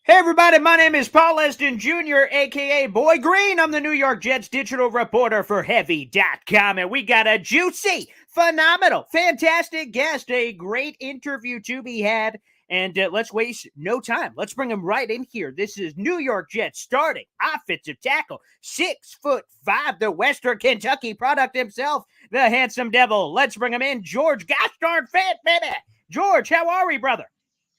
Hey everybody, my name is Paul Eston Jr., aka Boy Green. I'm the New York Jets digital reporter for Heavy.com, and we got a juicy, phenomenal, fantastic guest, a great interview to be had. And let's waste no time. Let's bring him right in here. This is New York Jets starting offensive tackle, 6'5", the Western Kentucky product himself, the handsome devil. Let's bring him in, George Gosh darn Fant, baby. George, how are we, brother?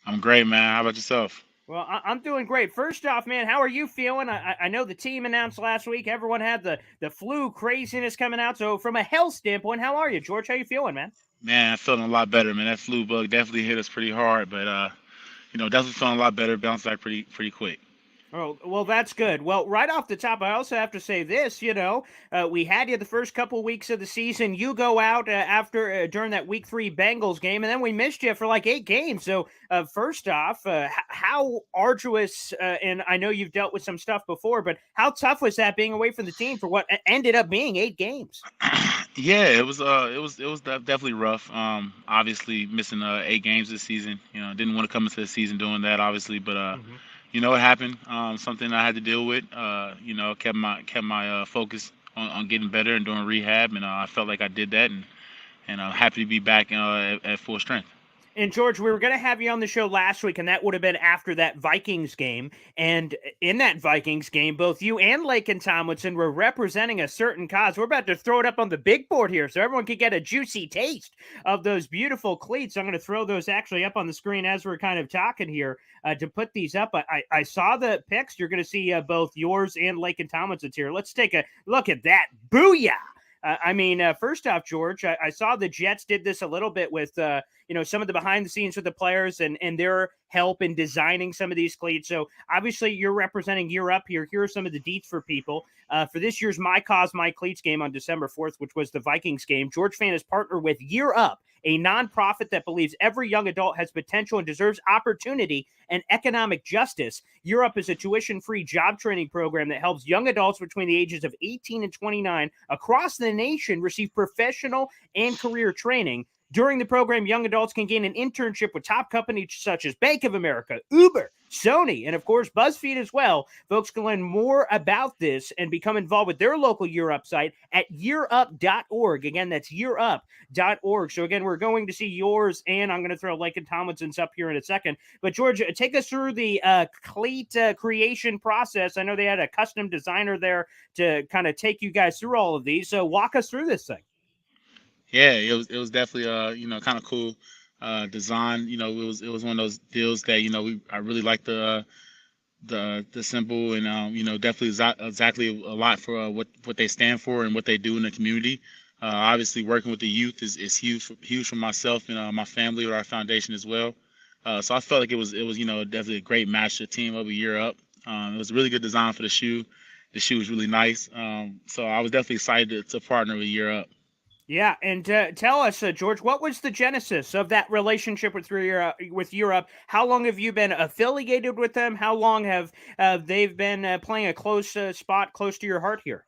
I'm great, man. How about yourself? Well, I'm doing great. First off, man, how are you feeling? I know the team announced last week everyone had the flu craziness coming out. So from a health standpoint, how are you, George? How you feeling, man? Man, I'm feeling a lot better, man. That flu bug definitely hit us pretty hard, but definitely feeling a lot better. Bounced back pretty quick. Oh, well, that's good. Well, right off the top, I also have to say this. We had you the first couple weeks of the season. You go out during that Week 3 Bengals game, and then we missed you for like 8 games. So, first off, how arduous? And I know you've dealt with some stuff before, but how tough was that being away from the team for what ended up being 8 games? Yeah, it was definitely rough. Obviously missing 8 games this season. Didn't want to come into the season doing that, obviously, but Mhm. it happened. Something I had to deal with. Kept my focus on getting better and doing rehab, and I felt like I did that, and I'm happy to be back at full strength. And George, we were going to have you on the show last week, and that would have been after that Vikings game. And in that Vikings game, both you and Lake and Tomlinson were representing a certain cause. We're about to throw it up on the big board here so everyone can get a juicy taste of those beautiful cleats. I'm going to throw those actually up on the screen as we're kind of talking here to put these up. I saw the pics. You're going to see both yours and Lake and Tomlinson's here. Let's take a look at that. Booyah! First off, George, I saw the Jets did this a little bit with, some of the behind the scenes with the players and their help in designing some of these cleats. So obviously you're representing Year Up here. Here are some of the deets for people. For this year's My Cause My Cleats game on December 4th, which was the Vikings game, George Fant is partnered with Year Up, a nonprofit that believes every young adult has potential and deserves opportunity and economic justice. Year Up is a tuition-free job training program that helps young adults between the ages of 18 and 29 across the nation receive professional and career training. During the program, young adults can gain an internship with top companies such as Bank of America, Uber, Sony, and of course, Buzzfeed as well. Folks can learn more about this and become involved with their local Year Up site at yearup.org. Again, that's yearup.org. So again, we're going to see yours, and I'm going to throw Lake and Tomlinson's up here in a second. But George, take us through the cleat creation process. I know they had a custom designer there to kind of take you guys through all of these. So walk us through this thing. Yeah, it was definitely kind of cool design. It was one of those deals that I really like the symbol, and definitely exactly a lot for what they stand for and what they do in the community. Obviously, working with the youth is huge for myself and my family with our foundation as well. So I felt like it was definitely a great match to team up a year up. It was a really good design for the shoe. The shoe was really nice. So I was definitely excited to partner with Year Up. Yeah, and tell us, George, what was the genesis of that relationship with Europe? How long have you been affiliated with them? How long have they've been playing a close spot close to your heart here?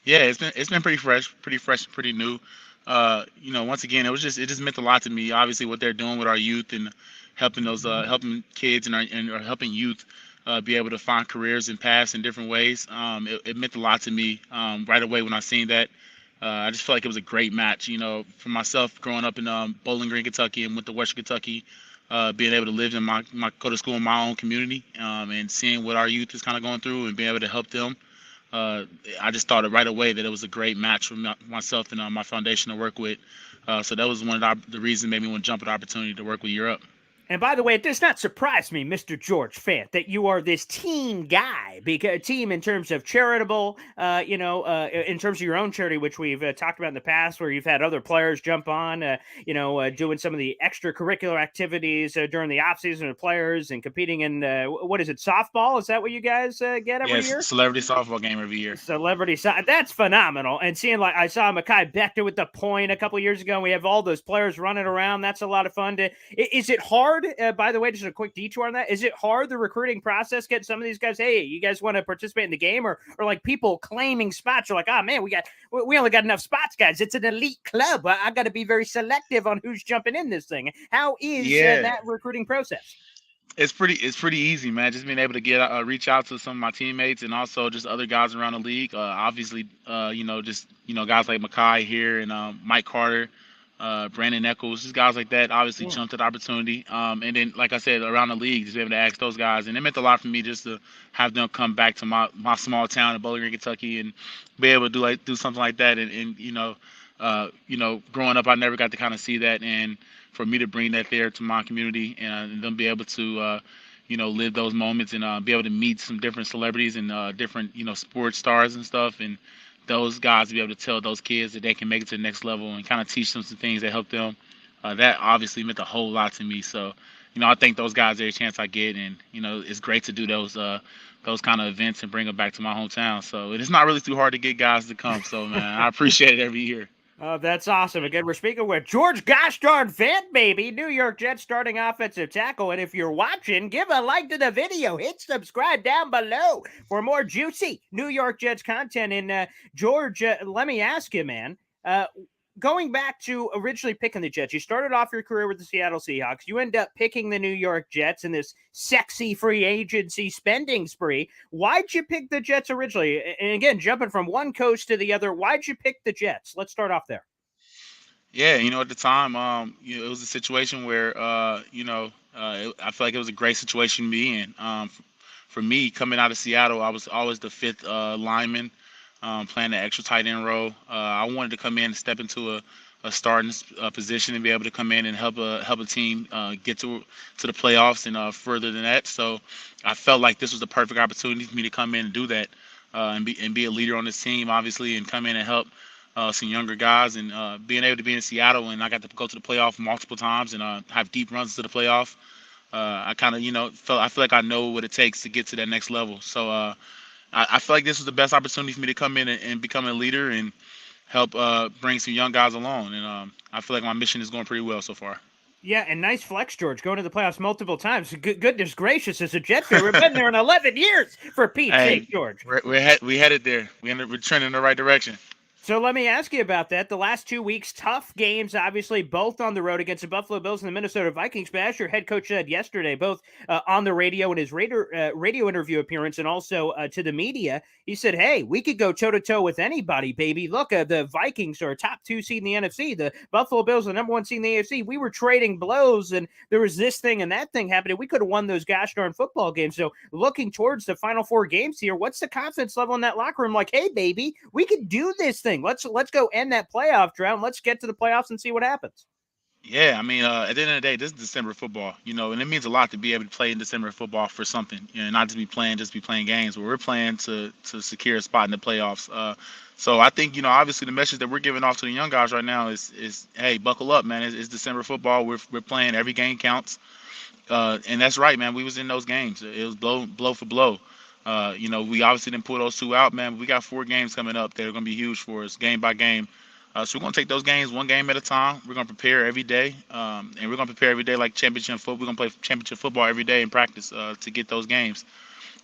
Yeah, it's been pretty fresh, pretty new. Once again, it just meant a lot to me. Obviously, what they're doing with our youth and helping kids and or helping youth be able to find careers and paths in different ways. It meant a lot to me right away when I seen that. I just felt like it was a great match. For myself, growing up in Bowling Green, Kentucky, and went to Western Kentucky, being able to live in my go to school in my own community, and seeing what our youth is kind of going through and being able to help them. uh, I just thought it right away that it was a great match for myself and my foundation to work with. So that was one of the reasons made me want to jump at the opportunity to work with Europe. And by the way, it does not surprise me, Mr. George Fant, that you are this team guy. Because team in terms of charitable, in terms of your own charity, which we've talked about in the past, where you've had other players jump on, doing some of the extracurricular activities during the off season of players and competing in what is it, softball? Is that what you guys get every Yes, year? celebrity softball game every year. Celebrity side. That's phenomenal. And seeing like I saw Makai Bector with the point a couple of years ago, and we have all those players running around. That's a lot of fun. Is it hard? By the way, just a quick detour on that. Is it hard the recruiting process getting some of these guys? Hey, you guys want to participate in the game, or like people claiming spots? Are like, oh man, we only got enough spots, guys. It's an elite club. I got to be very selective on who's jumping in this thing. How is Yeah, that recruiting process? It's pretty easy, man. Just being able to get reach out to some of my teammates and also just other guys around the league. Obviously, just guys like Makai here and Mike Carter, Brandon Eccles, just guys like that. Obviously, Yeah. jumped at the opportunity. And then, like I said, around the league, just be able to ask those guys, and it meant a lot for me just to have them come back to my small town in Bowling Green, Kentucky, and be able to do something like that. And growing up, I never got to kind of see that, and for me to bring that there to my community and them be able to live those moments and be able to meet some different celebrities and different sports stars and stuff, and those guys to be able to tell those kids that they can make it to the next level and kind of teach them some things that help them. That obviously meant a whole lot to me. So I thank those guys every chance I get, and it's great to do those kind of events and bring them back to my hometown. So it's not really too hard to get guys to come. So man, I appreciate it every year. Oh, that's awesome. Again, we're speaking with George Gosh darn Fant, baby, New York Jets starting offensive tackle. And if you're watching, give a like to the video. Hit subscribe down below for more juicy New York Jets content. And George, let me ask you, man. Going back to originally picking the Jets, you started off your career with the Seattle Seahawks. You end up picking the New York Jets in this sexy free agency spending spree. Why'd you pick the Jets originally? And again, jumping from one coast to the other, why'd you pick the Jets? Let's start off there. Yeah, at the time, it was a situation where, I feel like it was a great situation to be in. For me, coming out of Seattle, I was always the fifth lineman, playing the extra tight end role. I wanted to come in and step into a starting position and be able to come in and help a team get to the playoffs and further than that. So I felt like this was the perfect opportunity for me to come in and do that, and be a leader on this team, obviously, and come in and help some younger guys, and being able to be in Seattle, and I got to go to the playoff multiple times and have deep runs to the playoff. I kind of I feel like I know what it takes to get to that next level. So I feel like this was the best opportunity for me to come in and become a leader and help bring some young guys along. And I feel like my mission is going pretty well so far. Yeah, and nice flex, George, going to the playoffs multiple times. Goodness gracious, as a Jet fan, we've been there in 11 years, for Pete's Hey, sake, George. we headed there. We're trending in the right direction. So let me ask you about that. The last 2 weeks, tough games, obviously, both on the road against the Buffalo Bills and the Minnesota Vikings. But as your head coach said yesterday, both on the radio in his radio interview appearance and also to the media, he said, hey, we could go toe-to-toe with anybody, baby. Look, the Vikings are a top 2 seed in the NFC. The Buffalo Bills are the number 1 seed in the AFC. We were trading blows, and there was this thing and that thing happening. We could have won those gosh darn football games. So looking towards the final 4 games here, what's the confidence level in that locker room? Like, hey, baby, we could do this thing. Let's go end that playoff drought. And let's get to the playoffs and see what happens. Yeah, I mean, at the end of the day, this is December football, and it means a lot to be able to play in December football for something, not to be playing, just be playing games. But we're playing to secure a spot in the playoffs. So I think, obviously the message that we're giving off to the young guys right now is hey, buckle up, man. It's December football. We're playing, every game counts, and that's right, man. We was in those games. It was blow for blow. We obviously didn't pull those 2 out, man. But we got 4 games coming up that are going to be huge for us, game by game. So we're going to take those games one game at a time. We're going to prepare every day, and we're going to prepare every day like championship football. We're going to play championship football every day in practice to get those games.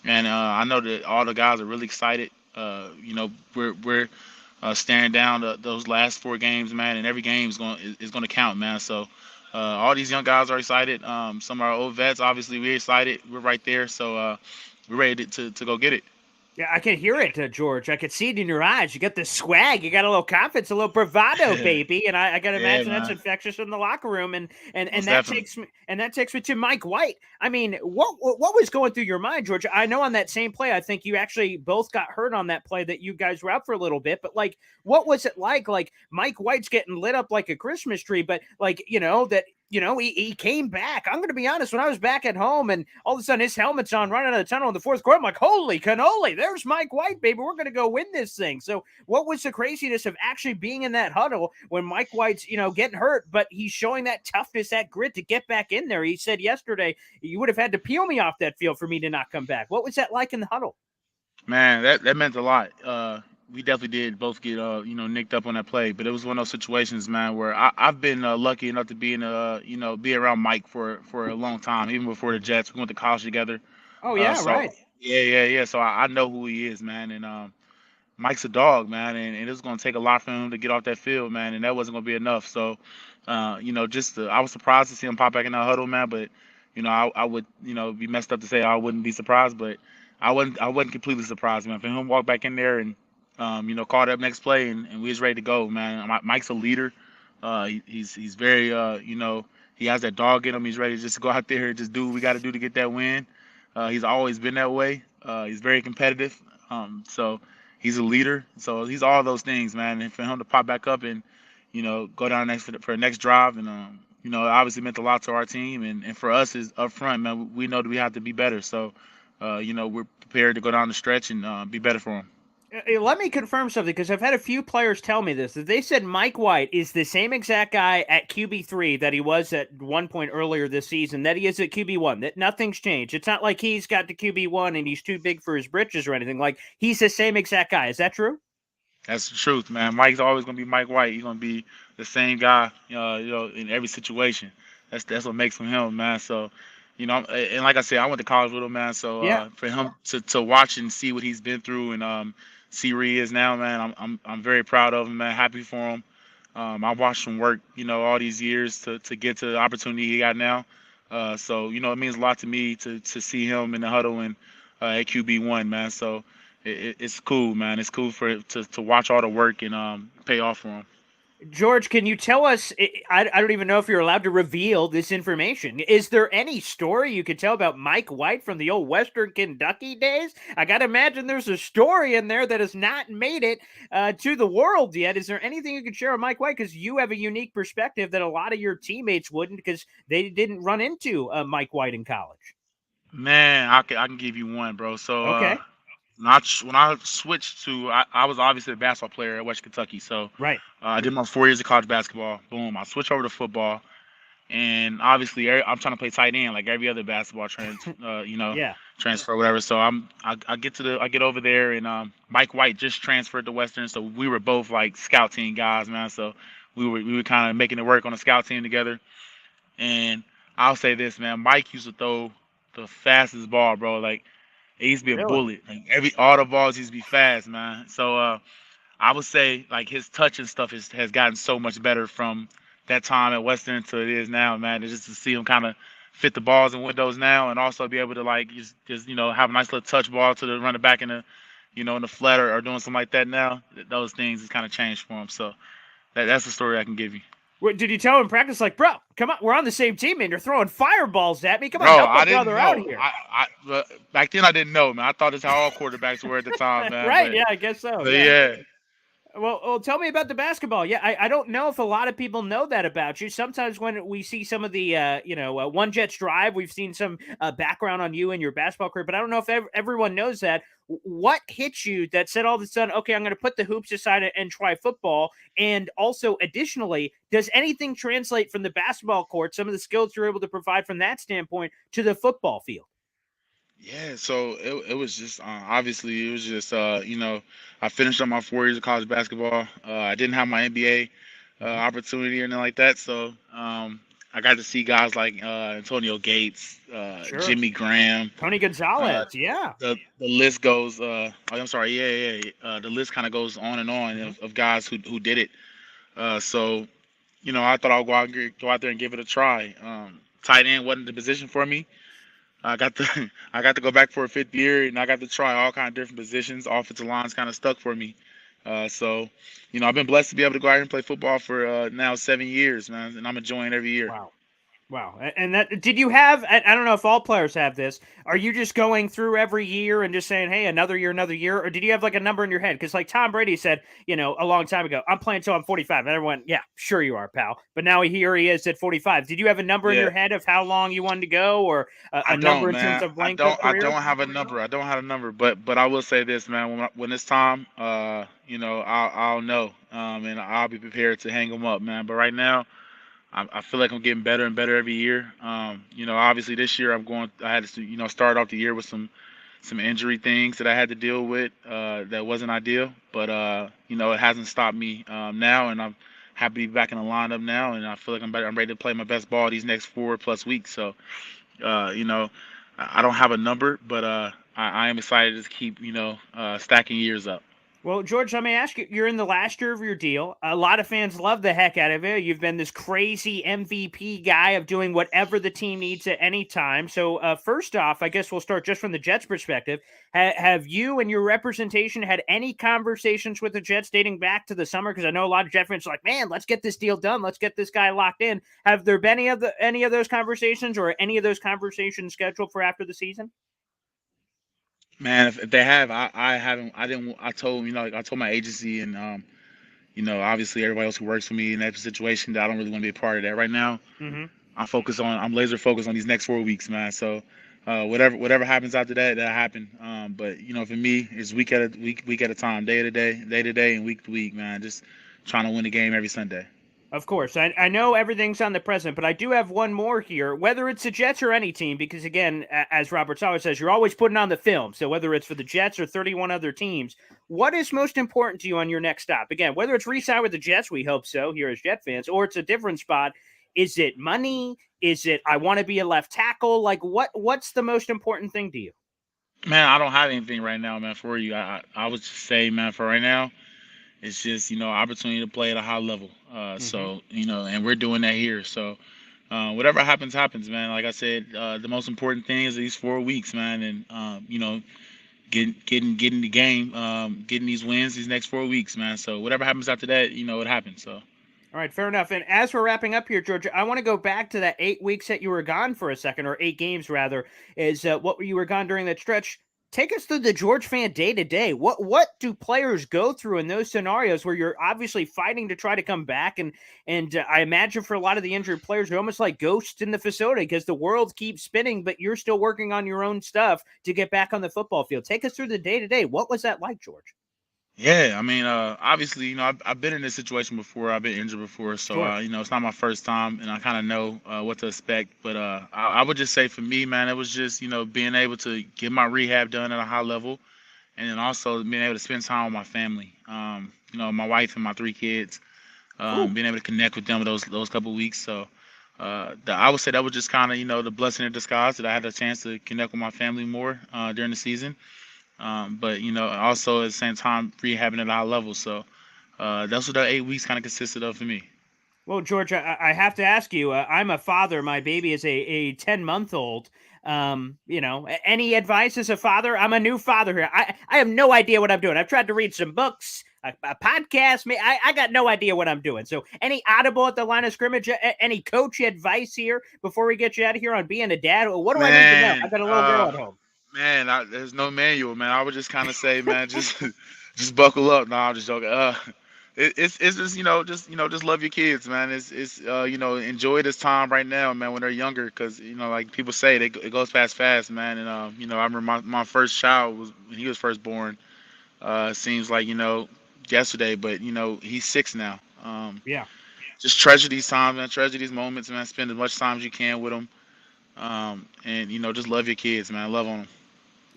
And I know that all the guys are really excited. We're staring down those last 4 games, man, and every game is going to count, man. So all these young guys are excited. Some of our old vets, obviously, we're excited. We're right there, so we're ready to go get it. Yeah, I can hear it, George. I can see it in your eyes. You got the swag. You got a little confidence, a little bravado, baby. And I got to Yeah, imagine that's man. infectious in the locker room. And Most that definitely. takes me to Mike White. I mean, what was going through your mind, George? I know on that same play, I think you actually both got hurt on that play that you guys were out for a little bit. But like, what was it like? Like Mike White's getting lit up like a Christmas tree, but like that. He came back. I'm going to be honest. When I was back at home and all of a sudden his helmet's on running out of the tunnel in the fourth quarter, I'm like, holy cannoli, there's Mike White, baby. We're going to go win this thing. So what was the craziness of actually being in that huddle when Mike White's, getting hurt, but he's showing that toughness, that grit to get back in there? He said yesterday, you would have had to peel me off that field for me to not come back. What was that like in the huddle? Man, that meant a lot. We definitely did both get nicked up on that play, but it was one of those situations, man, where I've been lucky enough to be in be around Mike for a long time, even before the Jets. We went to college together, Oh, yeah, so right. yeah. So I know who he is, man, and Mike's a dog, man, and it was gonna take a lot for him to get off that field, man, and that wasn't gonna be enough. So, I was surprised to see him pop back in that huddle, man, but I would, be messed up to say I wouldn't be surprised, but I wasn't completely surprised, man. For him to walk back in there and, call that next play and we was ready to go, man. Mike's a leader. He's very, he has that dog in him. He's ready just to go out there and just do what we got to do to get that win. He's always been that way. He's very competitive. So he's a leader. So he's all those things, man. And for him to pop back up and, go down next for the next drive and, it obviously meant a lot to our team and for us is up front, man. We know that we have to be better. So, we're prepared to go down the stretch and be better for them. Let me confirm something because I've had a few players tell me this. That they said Mike White is the same exact guy at QB3 that he was at one point earlier this season, that he is at QB1, that nothing's changed. It's not like he's got the QB1 and he's too big for his britches or anything. Like, he's the same exact guy. Is that true? That's the truth, man. Mike's always gonna be Mike White. He's gonna be the same guy, in every situation. That's what makes him him, man. So, and like I said, I went to college with him, man. So Yeah. for him to watch and see what he's been through and see where he is now, man, I'm very proud of him, man. Happy for him. I watched him work, all these years to get to the opportunity he got now. So it means a lot to me to see him in the huddle and at QB1, man. So it's cool, man. It's cool to watch all the work and pay off for him. George, can you tell us? I don't even know if you're allowed to reveal this information. Is there any story you could tell about Mike White from the old Western Kentucky days? I got to imagine there's a story in there that has not made it to the world yet. Is there anything you could share on Mike White? Because you have a unique perspective that a lot of your teammates wouldn't because they didn't run into Mike White in college. Man, I can give you one, bro. So Okay. when I switched to, I was obviously a basketball player at West Kentucky. So Right. I did my 4 years of college basketball. Boom, I switched over to football, and obviously I'm trying to play tight end like every other basketball Yeah. transfer or whatever. So I get over there, and Mike White just transferred to Western, so we were both like scout team guys, man. So we were kind of making it work on the scout team together. And I'll say this, man, Mike used to throw the fastest ball, bro. Like it used to be a Really? bullet. Like all the balls used to be fast, man. So I would say like his touch and stuff has gotten so much better from that time at Western to it is now, man. And just to see him kind of fit the balls and windows now, and also be able to like just have a nice little touch ball to the running back in the in the flat or doing something like that now. Those things has kind of changed for him. So that's the story I can give you. Did you tell him in practice, like, bro, come on, we're on the same team, man. You're throwing fireballs at me. Come on, Bro, help I a didn't brother out know. here. Back then I didn't know, man. I thought that's how all quarterbacks were at the time, man. Right? Yeah, I guess so. But Yeah. yeah, Well, tell me about the basketball. Yeah, I don't know if a lot of people know that about you. Sometimes when we see some of the, One Jets Drive, we've seen some background on you and your basketball career, but I don't know if everyone knows that. What hit you that said all of a sudden, okay, I'm going to put the hoops aside and try football? And also, additionally, does anything translate from the basketball court, some of the skills you're able to provide from that standpoint, to the football field? yeah. So it was just obviously it was just I finished up my 4 years of college basketball. I didn't have my NBA Mhm. opportunity or anything like that. So I got to see guys like Antonio Gates, Sure. Jimmy Graham. Tony Uh, Gonzalez. Yeah. the list goes. I'm sorry. Yeah. The list kind of goes on and on Mhm. of guys who did it. So I thought I'll go out there and give it a try. Tight end wasn't the position for me. I got the I got to go back for a fifth year, and I got to try all kind of different positions. Offensive line's kind of stuck for me. So, I've been blessed to be able to go out here and play football for now 7 years, man, and I'm enjoying every year. Wow. Wow. And that did you have I don't know if all players have this. Are you just going through every year and just saying, "Hey, another year," or did you have like a number in your head? Cuz like Tom Brady said, a long time ago, "I'm playing till I'm 45." And everyone, "Yeah, sure you are, pal." But now here he is at 45. Did you have a number in Yeah, your head of how long you wanted to go or I a number don't, in terms man. of I length of don't. I career? don't have a number. I don't have a number. But I will say this, man. When it's time, I'll know, and I'll be prepared to hang them up, man. But right now, I feel like I'm getting better and better every year. Obviously this year I had to, start off the year with some injury things that I had to deal with that wasn't ideal, but it hasn't stopped me now, and I'm happy to be back in the lineup now, and I feel like I'm better. I'm ready to play my best ball these next 4+ weeks. So, uh, you know, I don't have a number, but I am excited to keep, stacking years up. Well, George, let me ask you, you're in the last year of your deal. A lot of fans love the heck out of you. You've been this crazy MVP guy of doing whatever the team needs at any time. So, first off, I guess we'll start just from the Jets' perspective. Have you and your representation had any conversations with the Jets dating back to the summer? Because I know a lot of Jet fans are like, man, let's get this deal done. Let's get this guy locked in. Have there been any of those conversations, or any of those conversations scheduled for after the season? Man, if they have, I haven't. I didn't. I told like I told my agency and obviously everybody else who works for me in that situation that I don't really want to be a part of that right now. Mm-hmm. I'm laser focused on these next 4 weeks, man. So whatever happens after that, that happened. But for me, it's week at a time, day to day, and week to week, man. Just trying to win the game every Sunday. Of course. I know everything's on the present, but I do have one more here, whether it's the Jets or any team, because again, as Robert Sala says, you're always putting on the film. So whether it's for the Jets or 31 other teams, what is most important to you on your next stop? Again, whether it's re-sign with the Jets, we hope so here as Jet fans, or it's a different spot. Is it money? Is it I want to be a left tackle? Like what's the most important thing to you? Man, I don't have anything right now, man, for you. I would just say, man, for right now, it's just opportunity to play at a high level. Mm-hmm. So and we're doing that here. So whatever happens, happens, man. Like I said, the most important thing is these 4 weeks, man, and getting the game, getting these wins these next 4 weeks, man. So whatever happens after that, it happens. So All right, fair enough. And as we're wrapping up here, George, I want to go back to that 8 weeks that you were gone for a second, or 8 games rather. Is what you were gone during that stretch? Take us through the George fan day to day. What do players go through in those scenarios where you're obviously fighting to try to come back? And I imagine for a lot of the injured players, they're almost like ghosts in the facility because the world keeps spinning, but you're still working on your own stuff to get back on the football field. Take us through the day to day. What was that like, George? yeah, I mean, obviously, I've been in this situation before. I've been injured before, so Sure. it's not my first time, and I kind of know what to expect. But I would just say for me, man, it was just being able to get my rehab done at a high level, and then also being able to spend time with my family. My wife and my 3 kids. Ooh. Being able to connect with them those couple weeks. So I would say that was just kind of the blessing in disguise that I had a chance to connect with my family more during the season. But also at the same time rehabbing at a high level. So that's what the 8 weeks kind of consisted of for me. Well, George, I have to ask you. I'm a father. My baby is a 10-month-old. Any advice as a father? I'm a new father here. I have no idea what I'm doing. I've tried to read some books, a podcast. I got no idea what I'm doing. So, any audible at the line of scrimmage? Any coach advice here before we get you out of here on being a dad? What do I need to know? I Man, got a little girl at home. there's no manual, man. I would just kind of say, man, just just buckle up. No, I'm just joking. It's just just love your kids, man. It's enjoy this time right now, man, when they're younger, because like people say, it goes fast, man. And I remember my first child was when he was first born. Seems like yesterday, but he's 6 now. Yeah. Just treasure these times, man. Treasure these moments, man. Spend as much time as you can with them, and just love your kids, man. Love on them.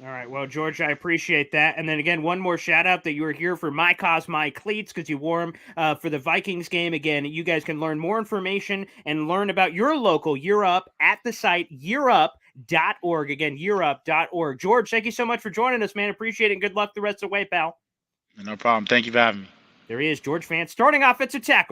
All right. Well, George, I appreciate that. And then again, one more shout out that you were here for My Cause My Cleats because you wore them for the Vikings game. Again, you guys can learn more information and learn about your local Year Up at the site yearup.org. Again, yearup.org. George, thank you so much for joining us, man. Appreciate it. And good luck the rest of the way, pal. No problem. Thank you for having me. There he is, George Fant, starting offensive tackle